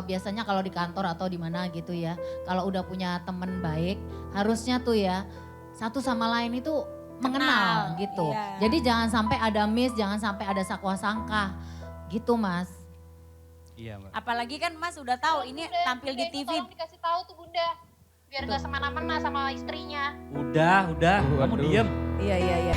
biasanya kalau di kantor atau di mana gitu ya, kalau udah punya temen baik, harusnya tuh ya satu sama lain itu mengenal gitu. Iya. Jadi jangan sampai ada miss, jangan sampai ada sakwa sangka gitu Mas. Iya Mbak. Apalagi kan Mas udah tahu ini tampil di TV. Tolong dikasih tahu tuh Bunda. Biar gak semena-mena sama istrinya. Udah, kamu diem. Iya, iya, iya.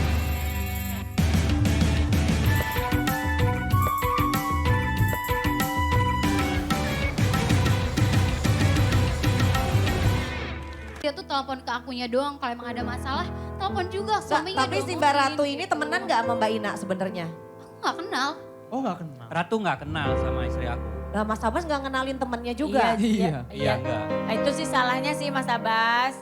Dia tuh telepon ke akunya doang, kalau emang ada masalah telepon juga suaminya. Tapi si Mbak Ratu ini temenan gak sama Mbak Ina sebenarnya? Aku gak kenal. Oh gak kenal. Ratu nggak kenal sama istri aku. Nah Mas Abbas gak ngenalin temennya juga? Iya enggak. Nah, itu sih salahnya sih Mas Abbas.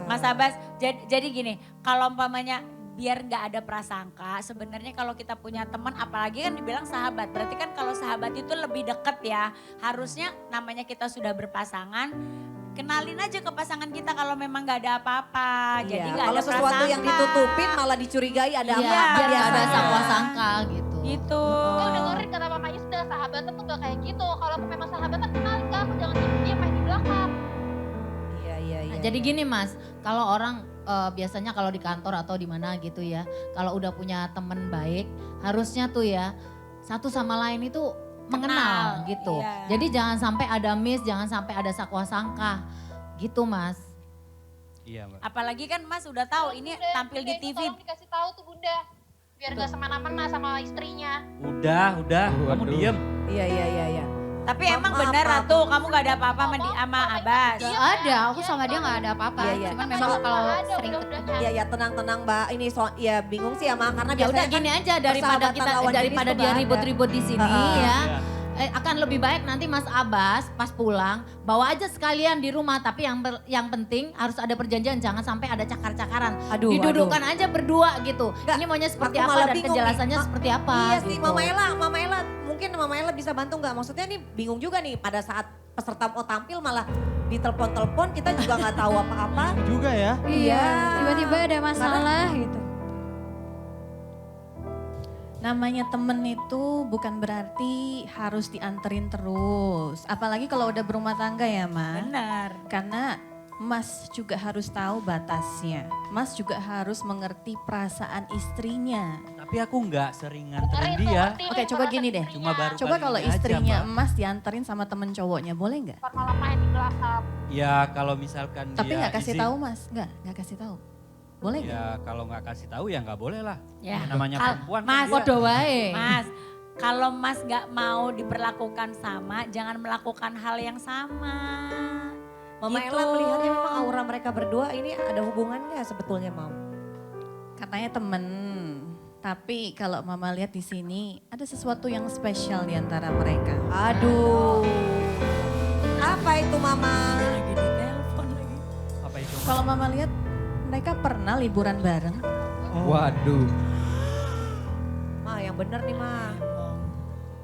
Mas Abbas, jadi gini, kalau umpamanya biar nggak ada prasangka, sebenarnya kalau kita punya teman, apalagi kan dibilang sahabat, berarti kan kalau sahabat itu lebih deket ya. Harusnya namanya kita sudah berpasangan, kenalin aja ke pasangan kita kalau memang nggak ada apa-apa. Iya, Jadi nggak kalau ada sesuatu prasangka. yang ditutupin malah dicurigai ada Iya, apa-apa. biar gak ada biasanya. sakwa sangka gitu. Gitu. Kau dengerin kata Mama Isda, sahabatan tuh gak kayak gitu. Kalau aku memang sahabatan, kenalin ke aku, jangan dia main di belakang. Iya, iya, iya. Nah, jadi gini Mas, kalau orang biasanya kalau di kantor atau di mana gitu ya, kalau udah punya temen baik, harusnya tuh ya satu sama lain itu mengenal gitu. Iya. Jadi jangan sampai ada miss, jangan sampai ada sakwa sangka gitu Mas. Iya Mbak. Apalagi kan Mas udah tahu ini Bunda, tampil di itu TV. Tolong dikasih tahu tuh Bunda. Biar gak semena-mena sama istrinya. Udah, kamu diem. Iya, iya, iya, iya. Tapi Maaf, emang maaf, benar maaf. Ratu, kamu gak ada apa-apa sama Abbas. Gak ada, aku sama dia gak ada apa-apa. Iya, iya. Cuman memang kalau sering ketemu. Iya, ya tenang-tenang Mbak. Ini ya bingung sih ya Mbak, karena Ya udah biasanya gini kan aja daripada persahabatan lawan jenis daripada tuh dia nggak ada. ribut-ribut di sini ya. Iya. Akan lebih baik nanti Mas Abbas pas pulang bawa aja sekalian di rumah, tapi yang penting harus ada perjanjian, jangan sampai ada cakar-cakaran. Aduh, Didudukkan aja berdua gitu. Nggak, Ini maunya seperti aku apa malah dan bingung kejelasannya nih. seperti apa Iya sih gitu. Mama Ella mungkin Mama Ella bisa bantu nggak? Maksudnya nih bingung juga nih pada saat peserta mau tampil malah ditelepon-telepon kita juga nggak tahu apa-apa. Juga ya. Iya. Tiba-tiba ada masalah gitu. Namanya temen itu bukan berarti harus dianterin terus. Apalagi kalau udah berumah tangga ya Mas. Benar. Karena Mas juga harus tahu batasnya. Mas juga harus mengerti perasaan istrinya. Tapi aku nggak sering nganterin Dengerin tuh, dia. ngertiin Oke, coba perasaan gini deh. istrinya. Cuma baru Coba kali kalau ini aja, istrinya Mbak. Mas dianterin sama temen cowoknya, boleh nggak? Malah main di belakang. Ya kalau misalkan Tapi dia nggak kasih izin. tahu Mas, nggak kasih tahu. Boleh nggak? Ya kalau nggak kasih tahu ya nggak boleh lah. Ya. Namanya perempuan kan Mas, dia. Podo wae. Mas, kalau Mas gak mau diperlakukan sama, jangan melakukan hal yang sama. Mama Gitu. Ella melihatnya memang aura mereka berdua ini ada hubungannya sebetulnya Mam. Katanya temen. Tapi kalau Mama lihat di sini ada sesuatu yang spesial di antara mereka. Aduh. Apa itu Mama? Lagi di telepon lagi. Apa itu? Kalau Mama lihat mereka pernah liburan bareng. Waduh. Ma yang bener nih Ma.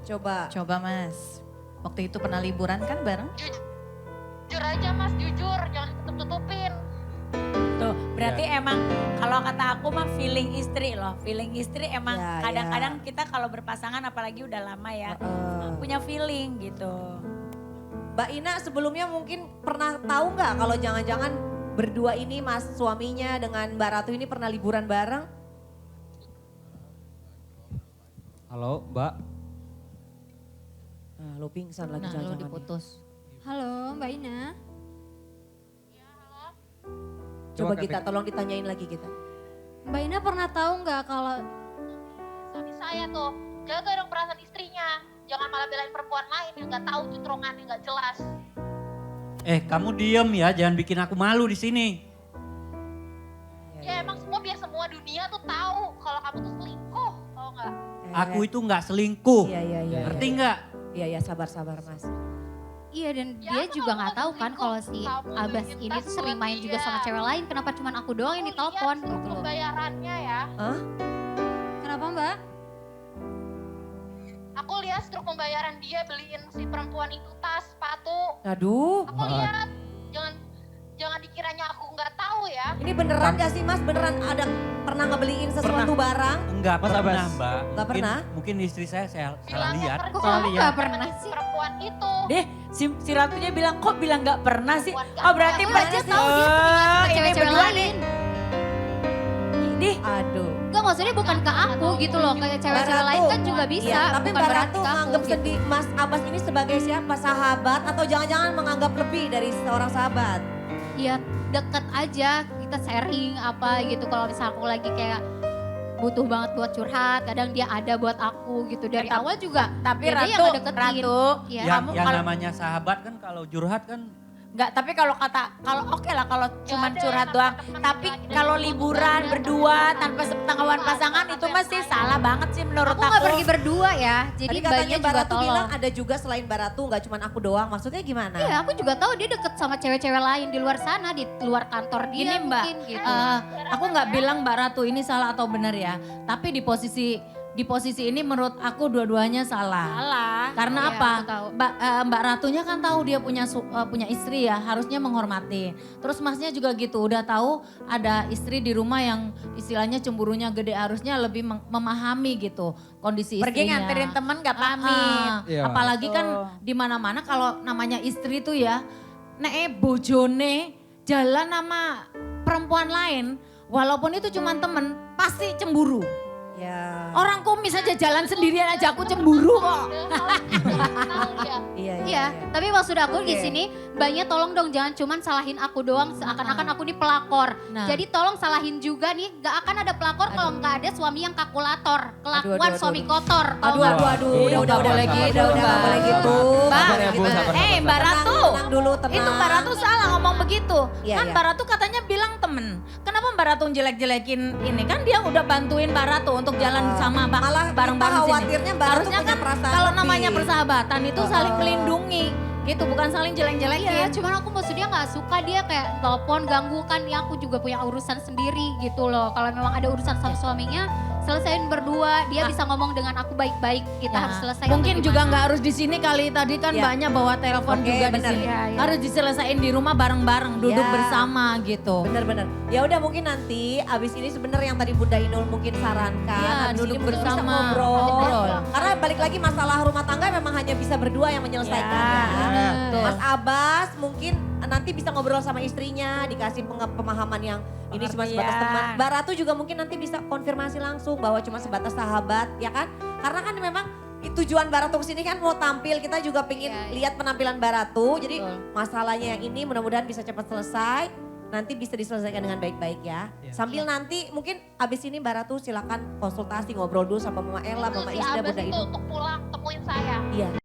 Coba. Coba Mas, waktu itu pernah liburan kan bareng? Jujur aja Mas, jujur. Jangan tutup-tutupin. Tuh, berarti Ya. emang kalau kata aku mah feeling istri loh. Feeling istri emang Ya, kadang-kadang kita kalau berpasangan apalagi udah lama ya. Punya feeling gitu. Mbak Ina sebelumnya mungkin pernah tahu nggak kalau jangan-jangan berdua ini Mas suaminya dengan Mbak Ratu ini pernah liburan bareng? Halo Mbak. Nah, lo pingsan lagi Nah, lo jangan-jangan. diputus. Halo Mbak Ina. Coba Coba kita tolong ditanyain lagi kita. Mbak Ina pernah tahu nggak kalau Suami saya tuh, jaga dong perasaan istrinya. Jangan malah belain perempuan lain yang gak tahu jutrongan yang gak jelas. Kamu diem ya, jangan bikin aku malu di sini. Ya emang semua biar semua dunia tuh tahu kalau kamu tuh selingkuh, tau gak? Aku itu nggak selingkuh. Iya, iya, iya. Ngerti iya. nggak? Iya, iya, sabar-sabar Mas. iya dan Ya, dia aku juga nggak nggak mau tahu kan selingkuh. kalau si Kamu Abbas bikin ini tas tuh sering buat main juga dia. sama cewek lain. Kenapa cuma aku doang yang ditelepon Lihat gitu loh. pembayarannya ya. Hah? Kenapa Mbak? Aku lihat struk pembayaran dia beliin si perempuan itu tas, sepatu. Aduh, Aku lihat. Jangan dikiranya aku nggak tahu ya. ini beneran gak sih Mas? Beneran ada pernah ngebeliin sesuatu barang? Enggak Mas pernah Abbas. Mbak. Nggak pernah? Mungkin istri saya salah Bilangnya lihat. kerja, Kok kamu nggak bukan pernah sama si sih? perempuan itu. Deh, Si Ratunya bilang, kok bilang gak pernah sih? Buat Oh berarti gak aja tahu dia seringnya sama ini cewek-cewek berdua lain. nih. Ini Aduh. Enggak maksudnya bukan ke aku gitu loh, kayak cewek-cewek lain kan juga bisa, Iya, tapi bukan Mbak berarti Ratu ke aku menganggap gitu. Mas Abbas ini sebagai siapa? Sahabat atau jangan-jangan menganggap lebih dari seorang sahabat? Iya deket aja, kita sharing apa gitu. Kalau misalnya aku lagi kayak butuh banget buat curhat, kadang dia ada buat aku gitu. Dari Tapi- awal juga, tapi ya dia yang Ratu, ngedeketin. Ratu, Iya. Yang, kamu yang kalau- namanya sahabat kan kalau curhat kan Enggak, tapi kalau oke lah kalau cuman ada curhat yang doang. teman-teman Tapi lagi kalau dari liburan dulu, berdua teman-teman. tanpa sepengetahuan pasangan itu masih salah banget sih menurut Aku aku. nggak pergi berdua ya, jadi Tadi katanya banyak Mbak juga Ratu tolong. bilang ada juga selain Mbak Ratu, nggak cuma aku doang. Maksudnya gimana? Iya, aku juga tahu dia deket sama cewek-cewek lain di luar sana, di luar kantor dia Gini Mbak, mungkin gitu. aku nggak bilang Mbak Ratu ini salah atau benar ya. Tapi di posisi ini menurut aku dua-duanya salah. Salah. Karena Iya, apa? aku tahu. Mbak Ratunya kan tahu dia punya istri ya, harusnya menghormati. Terus Masnya juga gitu, udah tahu ada istri di rumah yang istilahnya cemburunya gede, harusnya lebih memahami gitu kondisi Pergi istrinya. nganterin temen gak Ah, pamit. Iya. Apalagi kan di mana-mana kalau namanya istri tuh ya, nek bojone jalan sama perempuan lain, walaupun itu cuma temen, pasti cemburu. Ya. Orang kumis aja jalan sendirian aja aku cemburu kok. Tahu dia. Iya, Iya, tapi maksud aku di Oke. sini banyak tolong dong jangan cuman salahin aku doang seakan-akan aku nih pelakor. Nah. Jadi tolong salahin juga nih, gak akan ada pelakor kalau nggak ada suami yang kalkulator. Kelakuan Aduh, aduh, suami aduh. kotor. tau Aduh, nggak? aduh, aduh. Ih, Udah, nggak boleh gitu, udah, Mbak. nggak boleh gitu. Mbak, Sabar ya Bu, Gitu. sabar. Mbak Ratu, Tenang dulu, tenang. itu Mbak Ratu salah ngomong begitu. Iya, Kan iya. Mbak Ratu katanya bilang temen. Kenapa Mbak Ratu jelek-jelekin ini? Kan dia udah bantuin Mbak Ratu untuk jalan sama Malah bareng-bareng kita sini. khawatirnya Mbak Ratu Harusnya punya kan perasaan kalau lebih. namanya persahabatan itu saling melindungi. Gitu, bukan saling jelek-jelekin. Iya, cuman aku maksudnya nggak suka dia kayak telepon ganggu kan ya aku juga punya urusan sendiri gitu loh. Kalau memang ada urusan sama suaminya, selesain berdua. Dia bisa ngomong dengan aku baik-baik. Kita Nah, harus selesai. mungkin juga nggak harus di sini kali, tadi kan Ya. banyak bawa telepon Oke, juga di benar. sini. Ya, ya. Harus diselesain di rumah bareng-bareng, duduk Ya. bersama gitu. Bener-bener. Ya udah mungkin nanti abis ini sebenarnya yang tadi Bunda Inul mungkin sarankan. Iya, abis duduk ini mungkin bisa bersama, ngobrol. ngobrol. Karena balik lagi masalah rumah tangga memang hanya bisa berdua yang menyelesaikan. Ya. Betul. Mas Abbas mungkin nanti bisa ngobrol sama istrinya, dikasih pemahaman yang ini cuma sebatas Pengertian. teman. Mbak Ratu juga mungkin nanti bisa konfirmasi langsung bahwa cuma sebatas sahabat, ya kan? Karena kan memang tujuan Mbak Ratu kesini kan mau tampil, kita juga pengen Iya, iya. lihat penampilan Mbak Ratu. Jadi Betul. masalahnya yang ini mudah-mudahan bisa cepat selesai. Nanti bisa diselesaikan dengan baik-baik ya. Iya. Sambil nanti mungkin abis ini Mbak Ratu silakan konsultasi ngobrol dulu sama Mama Ella, Mama Si Isda, Abbas Bunda itu Inul. untuk pulang temuin saya. Iya.